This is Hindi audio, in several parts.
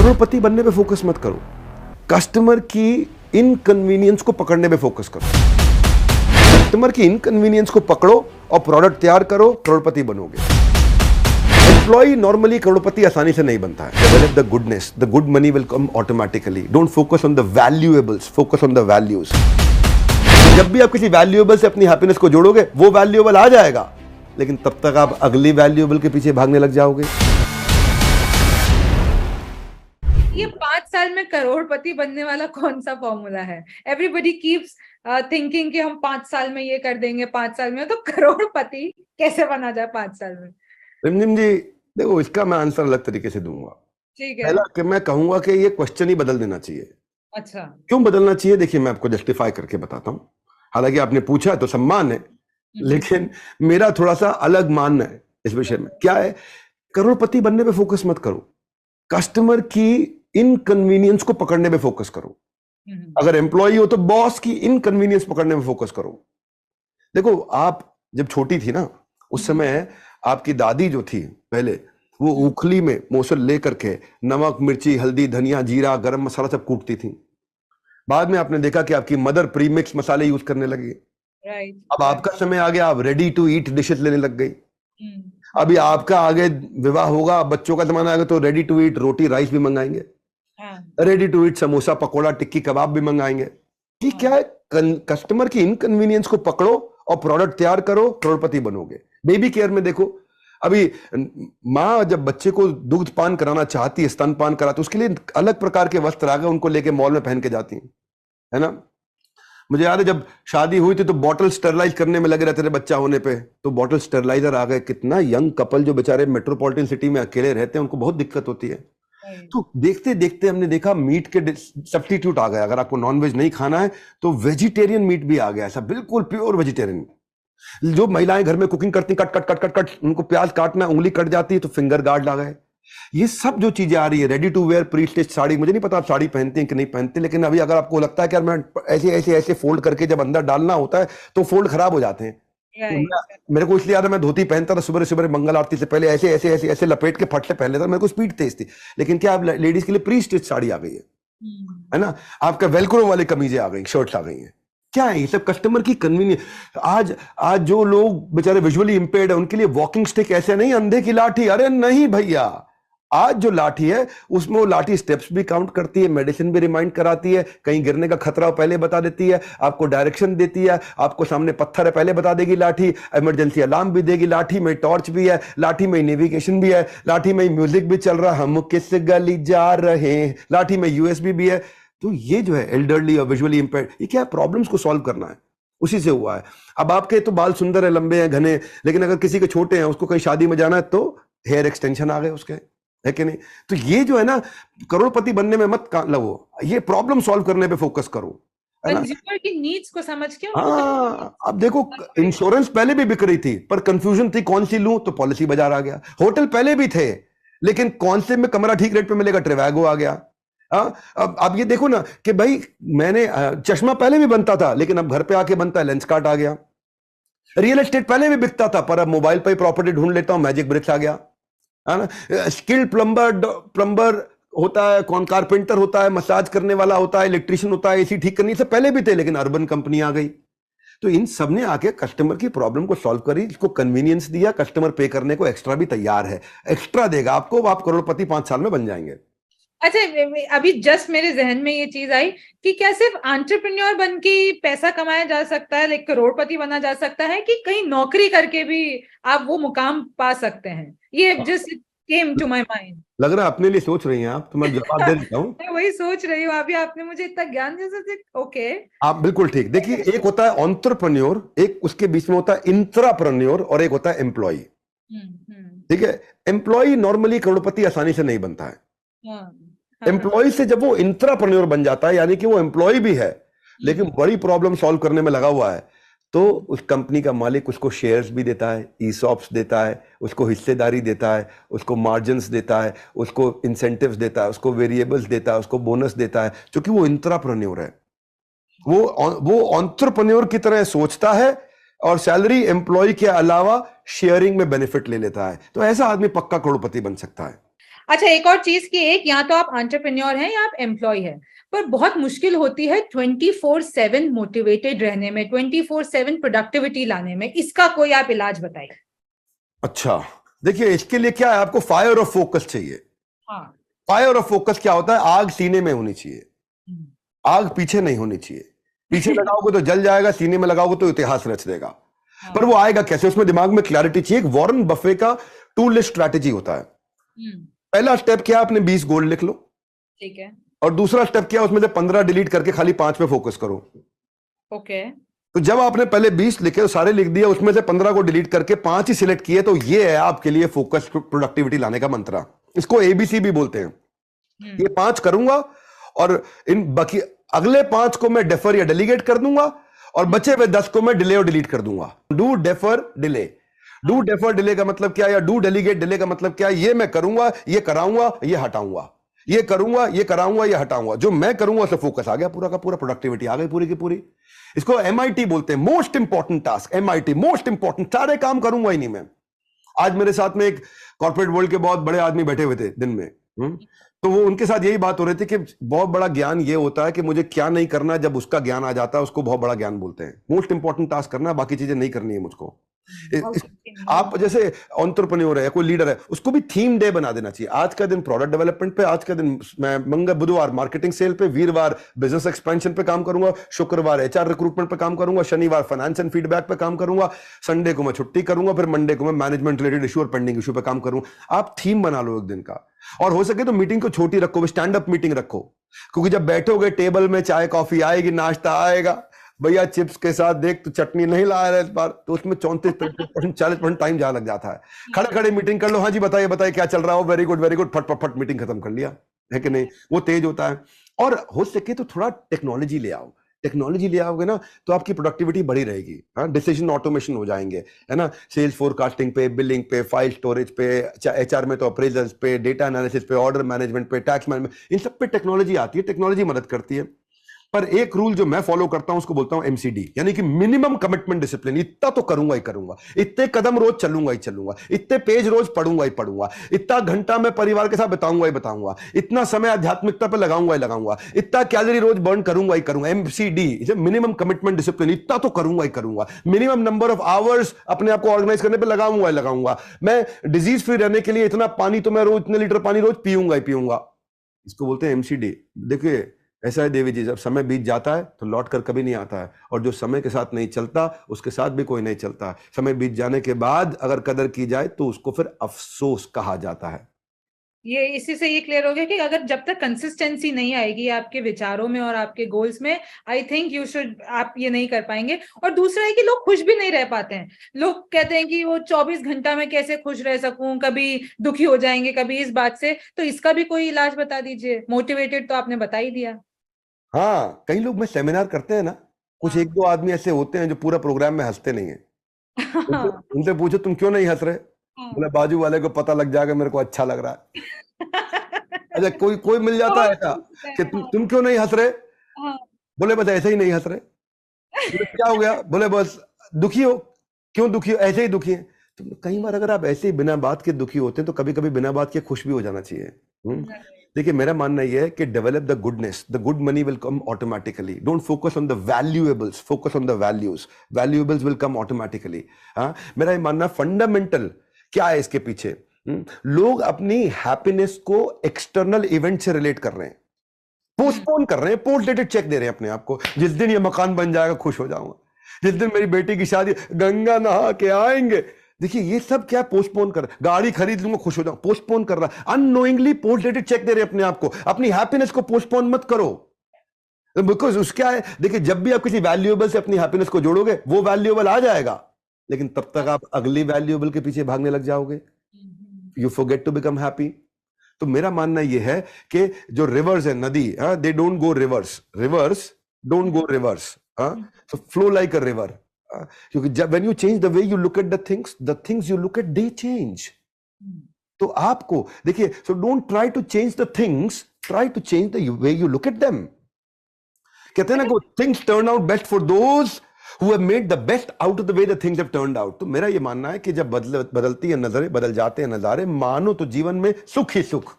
करोड़पति बनने पे फोकस मत करो, कस्टमर की इनकन्वीनियंस को पकड़ने पे फोकस करो। कस्टमर की इनकन्वीनियंस को पकड़ो और प्रोडक्ट तैयार करो, करोड़पति बनोगे। एम्प्लॉय नॉर्मली करोड़पति आसानी से नहीं बनता है। Develop the goodness, the good money will come automatically. Don't focus on the valuables, focus on the values. जब भी आप किसी वैल्यूएबल से अपनी हैप्पीनेस को जोड़ोगे, वो वैल्यूएबल आ जाएगा, लेकिन तब तक आप अगली वैल्यूएबल के पीछे भागने लग जाओगे। ये 5 साल में करोड़पति बनने वाला कौन सा फॉर्मूला है? एवरीबडी कीप्स थिंकिंग कि हम 5 साल में ये कर देंगे, 5 साल में। तो करोड़पति कैसे बना जाए 5 साल में? रिमझिम जी, देखो इसका मैं आंसर अलग तरीके से दूंगा। ठीक है। पहला कि मैं कहूंगा कि ये क्वेश्चन ही बदल देना चाहिए। अच्छा, क्यों बदलना चाहिए? देखिए, मैं आपको जस्टिफाई करके बताता हूं। हालांकि आपने पूछा तो सम्मान है, लेकिन मेरा थोड़ा सा अलग मानना है इस विषय में। क्या है? करोड़पति बनने पे फोकस मत करो, कस्टमर की इनकन्वीनियंस को पकड़ने पे फोकस करो। अगर एम्प्लॉय हो तो बॉस की इनकन्वीनियंस पकड़ने में फोकस करो। देखो, आप जब छोटी थी ना, उस समय आपकी दादी जो थी पहले, वो उखली में मोसल लेकर के नमक, मिर्ची, हल्दी, धनिया, जीरा, गरम मसाला सब कूटती थी। बाद में आपने देखा कि आपकी मदर प्रीमिक्स मसाले यूज करने लगी। राइट। अब आपका समय आ गया, आप रेडी टू ईट डिशेस लेने लग गई। अभी आपका आगे विवाह होगा, बच्चों का जमाना आएगा तो रेडी टू ईट रोटी राइस भी मंगाएंगे, ready to eat samosa, pakora, tikki, कबाब भी मंगाएंगे। कि क्या है? कस्टमर की इनकन्वीनियंस को पकड़ो और प्रोडक्ट तैयार करो, करोड़पति बनोगे। बेबी केयर में देखो, अभी माँ जब बच्चे को दूध पान कराना चाहती है, स्तनपान कराती है, उसके लिए अलग प्रकार के वस्त्र आ गए, उनको लेके मॉल में पहन के जाती है ना। मुझे याद है जब शादी हुई थी तो बॉटल स्टरलाइज करने में लगे रहते थे बच्चा होने पे, तो बॉटल स्टरलाइजर आ गए। कितना यंग कपल जो बेचारे मेट्रोपॉलिटन सिटी में अकेले रहते हैं, उनको बहुत दिक्कत होती है। तो देखते देखते हमने देखा मीट के सब्स्टिट्यूट आ गया। अगर आपको नॉनवेज नहीं खाना है तो वेजिटेरियन मीट भी आ गया, ऐसा बिल्कुल प्योर वेजिटेरियन। जो महिलाएं घर में कुकिंग करती, cut cut cut cut cut, उनको प्याज काटना, उंगली कट जाती है तो फिंगर गार्ड आ गए। ये सब जो चीजें आ रही है, ready to wear pre stitch sari. मुझे नहीं पता आप साड़ी पहनते हैं कि नहीं पहनते, लेकिन अभी अगर आपको लगता है कि यार मैं ऐसे ऐसे ऐसे फोल्ड करके जब अंदर डालना होता है तो फोल्ड खराब हो जाते हैं। तो मेरे को इसलिए याद है, मैं धोती पहनता था सुबह सुबह मंगल आरती से पहले, ऐसे ऐसे ऐसे ऐसे लपेट के फट से पहन लेता। मेरे को स्पीड तेज थी। लेकिन क्या अब लेडीज के लिए प्री स्टिच साड़ी आ गई है ना। आपका वेलक्रो वाली कमीजें आ गई, शर्ट्स आ गई हैं। क्या है ये सब? कस्टमर की कन्वीनियंस। आज जो लोग बेचारे विजुअली इंपेयर्ड है, उनके लिए वॉकिंग स्टिक ऐसे नहीं अंधे की लाठी। अरे नहीं भैया, आज जो लाठी है उसमें वो लाठी स्टेप्स भी काउंट करती है, मेडिसिन भी रिमाइंड कराती है, कहीं गिरने का खतरा पहले बता देती है, आपको डायरेक्शन देती है, आपको सामने पत्थर है पहले बता देगी लाठी, इमरजेंसी अलार्म भी देगी, लाठी में टॉर्च भी है, लाठी में नेविगेशन भी है, लाठी में म्यूजिक भी चल रहा, हम किस गली जा रहे हैं, लाठी में यूएसबी भी है। तो ये जो है एल्डरली और विजुअली इंपेयर्ड, ये क्या प्रॉब्लम्स को सॉल्व करना है, उसी से हुआ है। अब आपके तो बाल सुंदर है, लंबे हैं, घने, लेकिन अगर किसी के छोटे हैं, उसको कहीं शादी में जाना है तो हेयर एक्सटेंशन आ गए उसके, है कि नहीं। तो ये जो है ना, करोड़पति बनने में मत लगो, ये प्रॉब्लम सॉल्व करने पे फोकस करो, है ना। कंज्यूमर की नीड्स को समझ के हाँ, अब देखो, इंश्योरेंस पहले भी बिक रही थी, पर कंफ्यूजन थी कौन सी लूं, तो पॉलिसी बाजार आ गया। होटल पहले भी थे, लेकिन कौन से में कमरा ठीक रेट पे मिलेगा, ट्रिवैगो आ गया। अब ये देखो ना कि भाई, मैंने चश्मा पहले भी बनता था, लेकिन अब घर पे आके बनता है, लेंसकार्ट आ गया। रियल एस्टेट पहले भी बिकता था, पर अब मोबाइल पे प्रॉपर्टी ढूंढ लेता हूं, मैजिक ब्रिक्स आ गया, है ना। स्किल्ड प्लम्बर होता है, कौन कारपेंटर होता है, मसाज करने वाला होता है, इलेक्ट्रिशियन होता है, एसी ठीक करनी, से पहले भी थे, लेकिन अर्बन कंपनी आ गई। तो इन सब ने आके कस्टमर की प्रॉब्लम को सॉल्व करी, इसको कन्वीनियंस दिया, कस्टमर पे करने को एक्स्ट्रा भी तैयार है, एक्स्ट्रा देगा आपको, आप करोड़पति 5 साल में बन जाएंगे। अच्छा, अभी जस्ट मेरे जहन में ये चीज आई कि क्या सिर्फ एंटरप्रेन्योर बन के पैसा कमाया जा सकता है, लाइक करोड़पति बना जा सकता है, कि कहीं नौकरी करके भी आप वो मुकाम पा सकते हैं? ये just came to my mind. लग रहा है अपने लिए सोच रही हैं आप, तो मैं जवाब दे देता हूं। मैं वही सोच रही हूँ, अभी आपने मुझे इतना ज्ञान जैसे। ओके, आप बिल्कुल ठीक। देखिए, एक होता है एंटरप्रेन्योर, एक उसके बीच में होता है इंट्राप्रेन्योर, और एक होता है एम्प्लॉय। ठीक है, एम्प्लॉय नॉर्मली करोड़पति आसानी से नहीं बनता है। एम्प्लॉय से जब वो इंट्राप्रेन्योर बन जाता है, यानी कि वो एम्प्लॉय भी है लेकिन बड़ी प्रॉब्लम सॉल्व करने में लगा हुआ है, तो उस कंपनी का मालिक उसको शेयर्स भी देता है, ईसॉप्स देता है, उसको हिस्सेदारी देता है, उसको मार्जिन्स देता है, उसको इंसेंटिव्स देता है, उसको वेरिएबल्स देता है, उसको बोनस देता है, क्योंकि वो इंट्राप्रेन्योर है। वो एंटरप्रेन्योर की तरह सोचता है और सैलरी एम्प्लॉय के अलावा शेयरिंग में बेनिफिट ले लेता है। तो ऐसा आदमी पक्का करोड़पति बन सकता है। अच्छा, एक और चीज की, एक यहाँ तो आप एंटरप्रेन्योर हैं या आप एम्प्लॉय हैं, पर बहुत मुश्किल होती है 24/7 मोटिवेटेड रहने में, 24/7 प्रोडक्टिविटी लाने में, इसका कोई आप इलाज बताइए। अच्छा, देखिए इसके लिए क्या है, आपको फायर ऑफ फोकस चाहिए। हाँ। फायर ऑफ फोकस क्या होता है? आग सीने में होनी चाहिए, आग पीछे नहीं होनी चाहिए। पीछे लगाओगे तो जल जाएगा, सीने में लगाओगे तो इतिहास रच देगा। पर वो आएगा कैसे? उसमें दिमाग में क्लैरिटी चाहिए। एक वॉरेन बफे का टू लिस्ट स्ट्रैटेजी होता है। पहला स्टेप क्या? आपने 20 गोल लिख लो, ठीक है। और दूसरा स्टेप क्या? उसमें से 15 डिलीट करके खाली 5 पे फोकस करो। ओके। तो जब आपने पहले 20 लिखे, तो सारे लिख दिए, उसमें से 15 को डिलीट करके 5 ही सिलेक्ट किए, तो ये है आपके लिए फोकस प्रोडक्टिविटी लाने का मंत्र। इसको एबीसी भी बोलते हैं। ये 5 करूंगा और इन बाकी अगले 5 को मैं डेफर या डेलीगेट कर दूंगा, और बचे हुए 10 को मैं डिले और डिलीट कर दूंगा। Do defer delay. Do defer delay का मतलब क्या, या डू डेलीगेट डिले का मतलब क्या? ये मैं करूंगा, ये कराऊंगा, ये हटाऊंगा, ये करूंगा, ये कराऊंगा, ये हटाऊंगा। जो मैं करूंगा उससे फोकस आ गया, पूरा का पूरा प्रोडक्टिविटी आ गई पूरी की पूरी। इसको एमआईटी बोलते हैं, most important task. MIT, most important. सारे काम करूंगा ही नहीं मैं। आज मेरे साथ में एक कॉर्पोरेट वर्ल्ड के बहुत बड़े आदमी बैठे हुए थे दिन में, तो वो उनके साथ यही बात हो रही थी कि बहुत बड़ा ज्ञान ये होता है कि मुझे क्या नहीं करना। जब उसका ज्ञान आ जाता है उसको बहुत बड़ा ज्ञान बोलते हैं। मोस्ट इंपॉर्टेंट टास्क करना है, बाकी चीजें नहीं करनी है मुझको। आप जैसे एंटरप्रेन्योर है, कोई लीडर है, उसको भी थीम डे बना देना चाहिए। आज का दिन प्रोडक्ट डेवलपमेंट पे, आज का दिन मैं मंगल बुधवार मार्केटिंग सेल पे, वीरवार बिजनेस एक्सपेंशन पे काम करूंगा, शुक्रवार एचआर रिक्रूटमेंट पे काम करूंगा, शनिवार फाइनेंस एंड फीडबैक पे काम करूंगा, संडे को मैं छुट्टी करूंगा, फिर मंडे को मैं मैनेजमेंट रिलेटेड इशू और पेंडिंग इशू पे काम करूंगा। आप थीम बना लो एक दिन का, और हो सके तो मीटिंग को छोटी रखो, स्टैंड अप मीटिंग रखो। क्योंकि जब बैठोगे टेबल में, चाय कॉफी आएगी, नाश्ता आएगा, भैया चिप्स के साथ देख तो चटनी नहीं लाया है इस बार, तो उसमें 34% 40% टाइम जहां लग जाता है। खड़े खड़े मीटिंग कर लो, हाँ जी बताइए बताइए क्या चल रहा हो, वेरी गुड वेरी गुड, फट फट फट मीटिंग खत्म कर लिया, है कि नहीं? वो तेज होता है। और हो सके तो थोड़ा टेक्नोलॉजी ले आओ। टेक्नोलॉजी ले आओगे ना तो आपकी प्रोडक्टिविटी बढ़ी रहेगी। हाँ, डिसीजन ऑटोमेशन हो जाएंगे, है ना? सेल्स फोरकास्टिंग पे, बिलिंग पे, फाइल स्टोरेज पे, एचआर में तो अप्रेजल्स पे, डेटा एनालिसिस पे, ऑर्डर मैनेजमेंट पे, टैक्स मैनेजमेंट, इन सब पे टेक्नोलॉजी आती है, टेक्नोलॉजी मदद करती है। पर एक रूल जो मैं फॉलो करता हूं उसको बोलता हूं एमसीडी, यानी कि मिनिमम कमिटमेंट डिसिप्लिन। इतना तो करूंगा ही करूंगा, इतने कदम रोज चलूंगा ही चलूंगा, इतने पेज रोज पढ़ूंगा ही पढ़ूंगा, इतना घंटा मैं परिवार के साथ बताऊंगा ही बताऊंगा, इतना समय आध्यात्मिकता पे लगाऊंगा ही लगाऊंगा, इतना कैलोरी रोज बर्न करूंगा ही करूंगा। एमसीडी, मिनिमम कमिटमेंट डिसिप्लिन, इतना तो करूंगा ही करूंगा। मिनिमम नंबर ऑफ आवर्स अपने आप को ऑर्गेनाइज करने पर लगाऊंगा ही लगाऊंगा। मैं डिजीज फ्री रहने के लिए इतना पानी तो मैं रोज, इतने लीटर पानी रोज पीऊंगा ही पीऊंगा। इसको बोलते हैं एमसीडी। देखिए ऐसा है देवी जी, जब समय बीत जाता है तो लौट कर कभी नहीं आता है, और जो समय के साथ नहीं चलता उसके साथ भी कोई नहीं चलता। समय बीत जाने के बाद अगर कदर की जाए तो उसको फिर अफसोस कहा जाता है। ये इसी से ये क्लियर हो गया कि अगर जब तक कंसिस्टेंसी नहीं आएगी आपके विचारों में और आपके गोल्स में, आई थिंक यू शुड, आप ये नहीं कर पाएंगे। और दूसरा है कि लोग खुश भी नहीं रह पाते हैं। लोग कहते हैं कि वो 24 घंटा में कैसे खुश रह सकूं, कभी दुखी हो जाएंगे कभी इस बात से, तो इसका भी कोई इलाज बता दीजिए। मोटिवेटेड तो आपने बता ही दिया। हाँ, कई लोग में सेमिनार करते हैं ना, कुछ एक दो आदमी ऐसे होते हैं जो पूरा प्रोग्राम में हंसते नहीं है। उनसे पूछो तुम क्यों नहीं हंस रहे, बोले बाजू वाले को पता लग जाएगा मेरे को अच्छा लग रहा है। अच्छा, कोई कोई मिल जाता है ऐसा कि तुम क्यों नहीं हंस रहे, बोले बस ऐसे ही नहीं हंस रहे। बोले क्या हो गया, बोले बस दुखी हो। क्यों दुखी हो, ऐसे ही दुखी है। तो कई बार अगर आप ऐसे ही बिना बात के दुखी होते हैं तो कभी कभी बिना बात के खुश भी हो जाना चाहिए। देखिए मेरा मानना यह है कि develop the goodness, the good money will come automatically. Don't focus on the valuables, focus on the values. Valuables will come automatically. हाँ, मेरा ये मानना फंडामेंटल क्या है इसके पीछे, लोग अपनी हैप्पीनेस को एक्सटर्नल इवेंट से रिलेट कर रहे हैं, पोस्टपोन कर रहे हैं, पोस्ट डेटेड चेक दे रहे हैं अपने आप को। जिस दिन ये मकान बन जाएगा खुश हो जाऊंगा, जिस दिन मेरी बेटी की शादी, गंगा नहा के आएंगे। देखिए ये सब क्या पोस्टपोन कर, गाड़ी खरीद लूंगा खुश हो जाऊं, पोस्टपोन कर रहा। अननोइंगली पोस्ट डेटेड चेक दे रहे हैं अपने आप को। अपनी हैप्पीनेस को पोस्टपोन मत करो, बिकॉज उसका है, देखिए जब भी आप किसी वैल्यूएबल से अपनी हैप्पीनेस को जोड़ोगे वो वैल्यूएबल आ जाएगा, लेकिन तब तक आप अगली वैल्यूएबल के पीछे भागने लग जाओगे। You forget to become happy. तो मेरा मानना यह है कि जो रिवर्स है, नदी, they don't go rivers, rivers don't go rivers, so flow like a river. क्योंकि जब when you change the way you look at the things you look at they change. तो आपको देखिए, so don't try to change the things, try to change the way you look at them. कहते हैं ना कि things turn out best for those who have made the best out of the way the things have turned out. तो मेरा ये मानना है कि जब बदलती है नजरें, बदल जाते हैं नजारे, मानो तो जीवन में सुख ही सुख,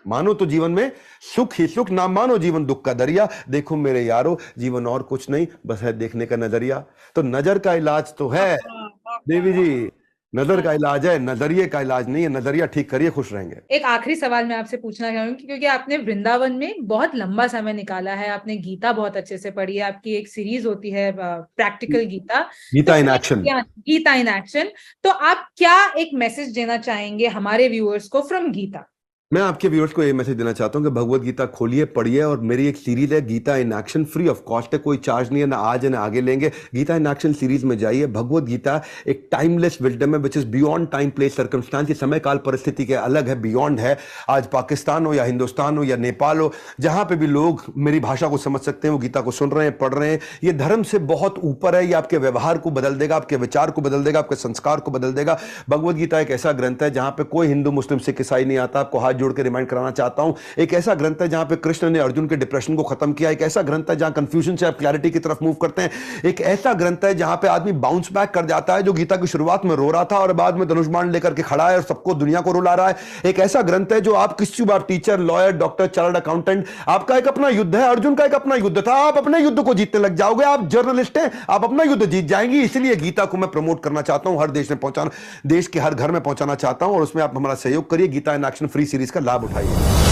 मानो तो जीवन में सुख ही सुख, ना मानो जीवन दुख का दरिया। देखो मेरे यारो, जीवन और कुछ नहीं, बस है देखने का नजरिया। तो नजर का इलाज तो है देवी जी, नजर का इलाज है, नजरिए का इलाज नहीं है। नजरिया ठीक करिए, खुश रहेंगे। एक आखिरी सवाल मैं आपसे पूछना चाहूंगी, क्योंकि आपने वृंदावन में बहुत लंबा समय निकाला है, आपने गीता बहुत अच्छे से पढ़ी है, आपकी एक सीरीज होती है practical Gita, Gita in action. Gita in action. तो आप क्या एक मैसेज देना चाहेंगे हमारे व्यूअर्स को फ्रॉम गीता? मैं आपके व्यूअर्स को ये मैसेज देना चाहता हूं कि भगवत गीता खोलिए, पढ़िए, और मेरी एक सीरीज है Gita in action, free of cost है, कोई चार्ज नहीं है, ना आज है ना आगे लेंगे। गीता इन एक्शन सीरीज में जाइए। भगवत गीता एक टाइमलेस विजडम है, which is beyond time place circumstance, ये समय काल परिस्थिति के अलग है, बियॉन्ड है। आज पाकिस्तान हो या हिंदुस्तान हो या नेपाल हो, जहां पे भी लोग मेरी भाषा को समझ सकते हैं, वो गीता को सुन रहे हैं, पढ़ रहे हैं। ये धर्म से बहुत ऊपर है, ये आपके व्यवहार को बदल देगा, आपके विचार को बदल देगा, आपके संस्कार को बदल देगा। भगवत गीता एक ऐसा ग्रंथ है जहां पे कोई हिंदू मुस्लिम सिख ईसाई नहीं आता। आपको हाथ जोड़ के रिमाइंड कराना चाहता हूं, एक ऐसा ग्रंथ है जहां पे कृष्ण ने अर्जुन के डिप्रेशन को खत्म किया, एक ऐसा ग्रंथ है जहां कंफ्यूजन से आप क्लैरिटी की तरफ मूव करते हैं, एक ऐसा ग्रंथ है जहां पे आदमी बाउंस बैक कर जाता है, जो गीता की शुरुआत में रो रहा था और बाद में धनुष बाण लेकर के खड़ा है और सबको दुनिया को रुला रहा है। एक ऐसा ग्रंथ है जो आप किसी भी, आप teacher, lawyer, doctor, chartered accountant, आपका एक अपना युद्ध है, अर्जुन का एक अपना युद्ध था, आप अपने युद्ध को जीतने लग जाओगे। आप जर्नलिस्ट हैं, आप अपना युद्ध जीत जाएंगी। इसलिए गीता को मैं प्रमोट करना चाहता हूं, हर देश में पहुंचाना, देश के हर घर में पहुंचाना चाहता हूं, और उसमें आप हमारा सहयोग करिए। Gita in action free series का लाभ उठाइए।